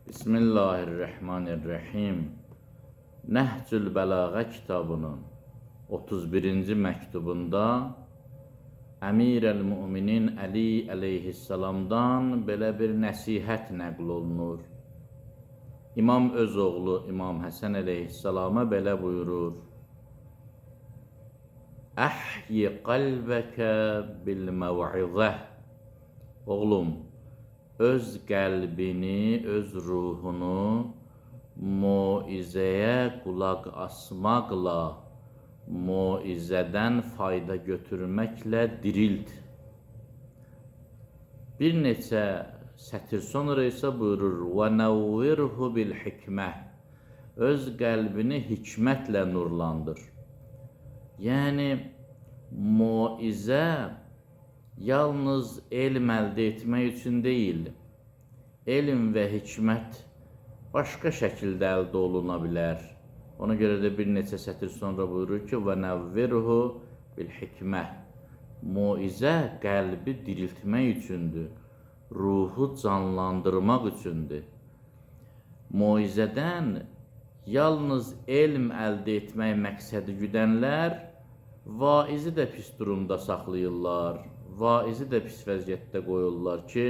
Bismillahirrahmanirrahim. Nəhcül Bəlağə kitabının 31-ci məktubunda Əmirəl-Müminin Əli əleyhissalamdan belə bir nəsihət nəql olunur. İmam öz oğlu İmam Həsən əleyhissalama belə buyurur: Əhyi qəlbəkə bil-məv'izə. Oğlum, öz qəlbini, öz ruhunu muizəyə qulaq asmaqla, muizədən fayda götürməklə dirilt. Bir neçə sətir sonra isə buyurur: Və nəvvirhu bil-hikmə. Öz qəlbini hikmətlə nurlandır. Yəni, muizə yalnız elm əldə etmək üçün deyil, elm və hikmət başqa şəkildə əldə oluna bilər. Ona görə də bir neçə sətir sonra buyurur ki, və nəvvirhu bil-hikmə. Muizə qəlbi diriltmək üçündür, ruhu canlandırmaq üçündür. Muizədən yalnız elm əldə etmək məqsədi güdənlər vaizi də pis durumda saxlayırlar, vaizi də pis vəziyyətdə qoyurlar ki,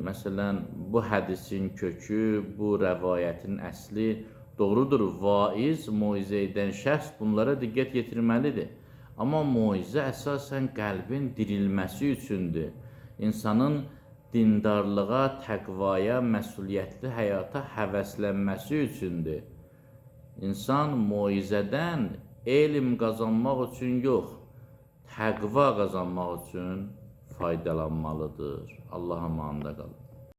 məsələn, bu hədisin kökü, bu rəvayətin əsli doğrudur. Vaiz, muizə edən şəxs bunlara diqqət yetirməlidir. Amma muizə əsasən qəlbin dirilməsi üçündür. İnsanın dindarlığa, təqvaya, məsuliyyətli həyata həvəslənməsi üçündür. İnsan muizədən elm qazanmaq üçün yox, təqva qazanmaq üçün faydalanmalıdır. Allah'a əmanədə qalın.